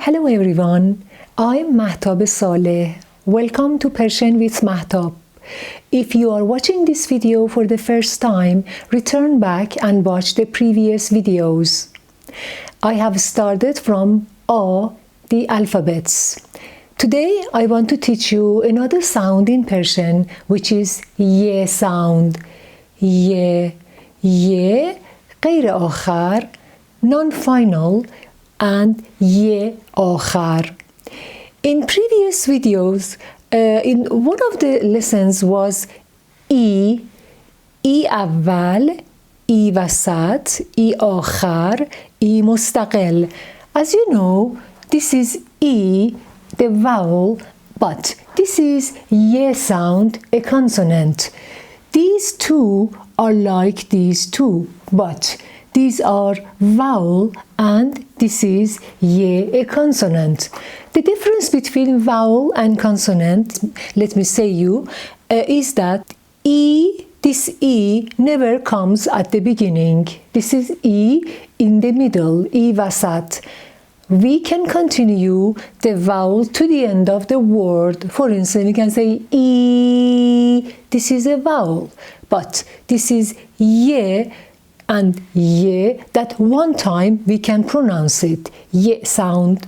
Hello everyone, I'm Mahtab Saleh. Welcome to Persian with Mahtab. If you are watching this video for the first time, return back and watch the previous videos. I have started from A, the alphabets. Today I want to teach you another sound in Persian, which is ye sound. Ye, غیر آخر, non-final, and ye آخر. In previous videos, in one of the lessons was ای اول, ای وسط, ای آخر, ای مستقل. As you know, this is E, the vowel, but this is ye sound, a consonant. These two are like these two, but these are vowel and this is ye, a consonant. The difference between vowel and consonant, let me say you, is that this E never comes at the beginning. This is E in the middle, E vasat. We can continue the vowel to the end of the word. For instance, we can say E. This is a vowel, but this is ye and ye that one time we can pronounce it. Ye sound.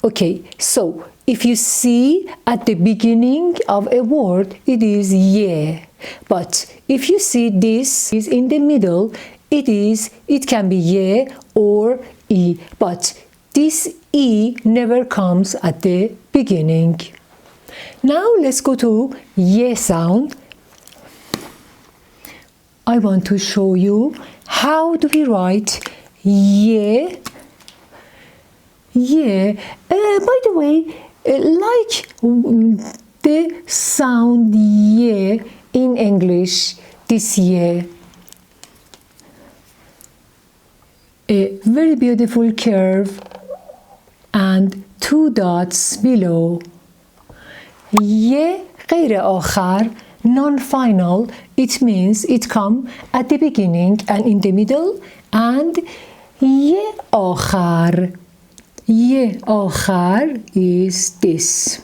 Okay, so if you see at the beginning of a word, it is ye. But if you see this is in the middle, it can be ye or e. But this E never comes at the beginning. Now let's go to ye sound. I want to show you how do we write ye. By the way, like the sound ye in English, this ye. A very beautiful curve and two dots below. Ye غیر آخر, non-final, it means it comes at the beginning and in the middle, and ye آخر. Ye آخر is this.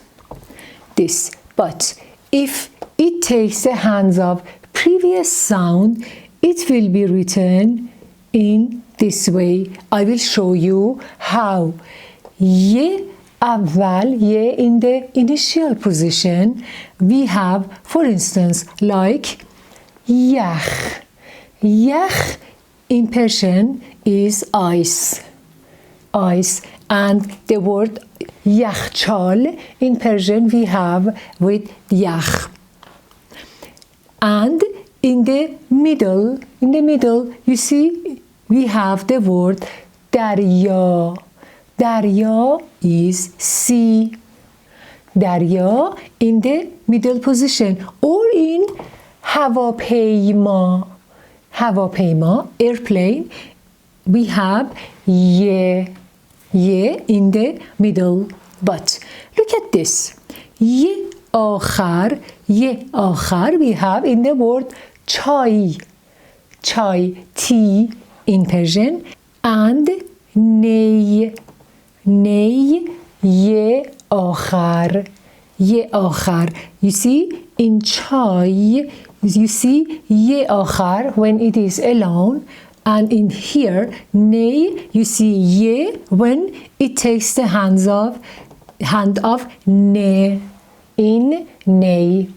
But if it takes the hands of previous sound, it will be written in this way. I will show you how. Ye اول, ye in the initial position, we have, for instance, like yach. Yach in Persian is ice. And the word yakhchal in Persian we have with yach. And in the middle, you see, we have the word darya. Darya is sea. Darya in the middle position, or in هواپیما. هواپیما, airplane, we have ye in the middle. But look at this. Ye آخر, we have in the word chai, tea in Persian, and ney, ye آخر. You see, in chai, you see ye آخر when it is alone, and in here, ney, you see ye when it takes the hand of ne, in ney.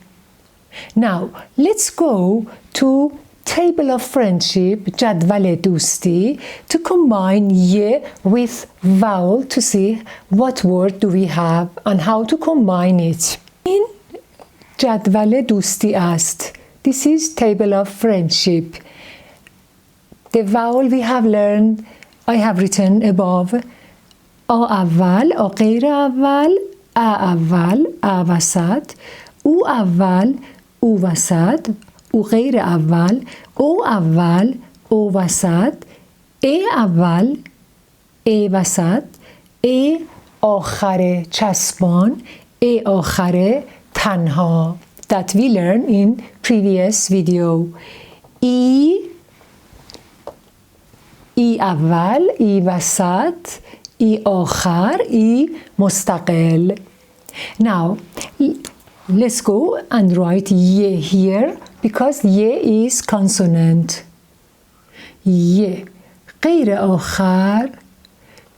Now, let's go to table of friendship, جدول دوستی, to combine ye with vowel to see what word do we have and how to combine it. In جدول دوستی است. This is table of friendship. The vowel we have learned, I have written above. آ اول, آ غیر اول, اول, وسط, او اول, او وسط, او غیر اول, او اول, او وسط, اول, وسط, آخر چسبان, آخر تنها. That we learned in previous video. ای اول, ای وسط, ای آخر ای مستقل. Now let's go and write ی here because ی is consonant. ی غیر آخر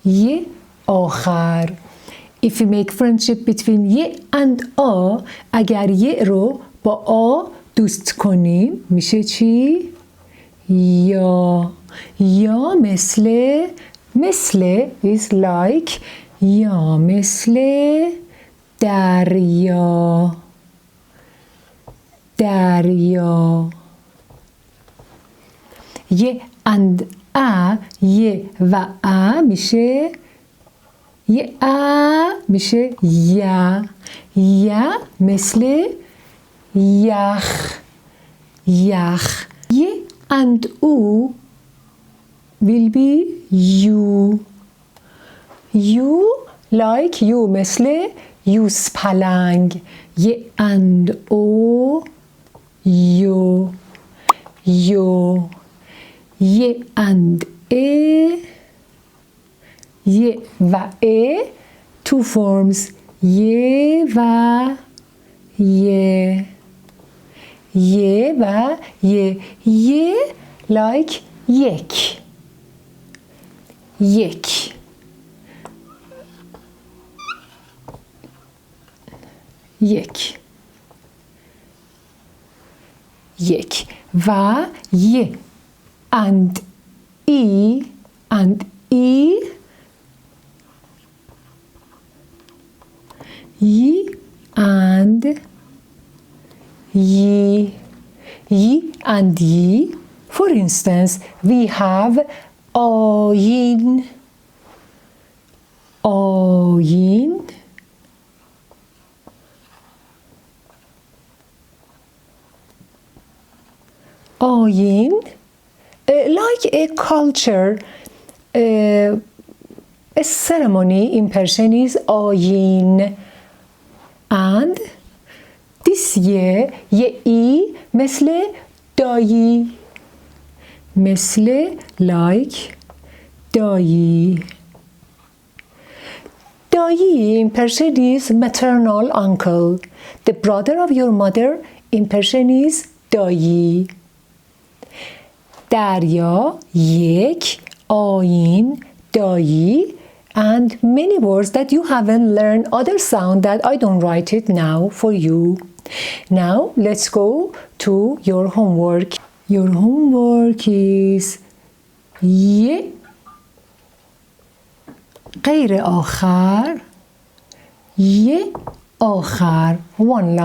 ی آخر. If we make friendship between ی and آ، اگر ی رو با آ دوست کنیم میشه چی؟ یا. یا مثل is like یا مثل دریا. ی and ا، ی و ا میشه ی ا میشه یا. یا مثل یخ. ی and او will be you. like you مثل یوز پلنگ. ی and او یو. ی and ای، ی و ای two forms ی و ی. ی و ی. ی like یک. و ی and ای ی and ی. and ی. For instance, we have آیین. like a culture, a ceremony in Persian is آیین. and this ی ای مثل دایی. like دایی. دایی in Persian is maternal uncle. The brother of your mother in Persian is دایی. دریا، یک، آیین، دایی, and many words that you haven't learned other sound that I don't write it now for you. Now let's go to your homework. Your homework is ی غیر آخر ی آخر. One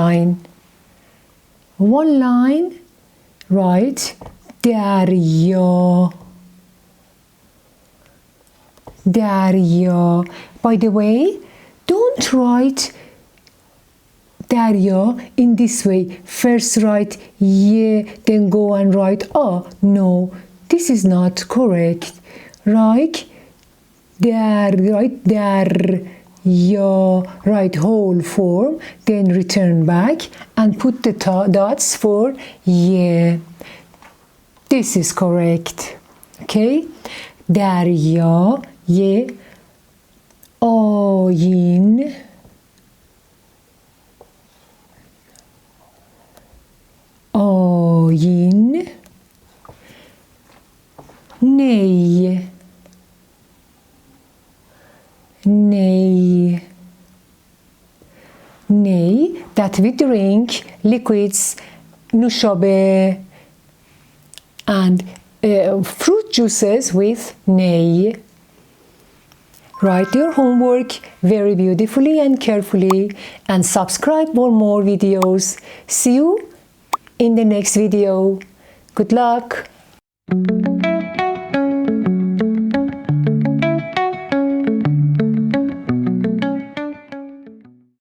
line. Write دریا. By the way, don't write دریا in this way. First write ی, then go and write آ. No, this is not correct. Write دریا. Write whole form, then return back and put the dots for ی. This is correct. Okay? دریا ی آیین نی that we drink liquids نوشابه and fruit juices with ney. Write your homework very beautifully and carefully and subscribe for more videos. See you in the next video. Good luck.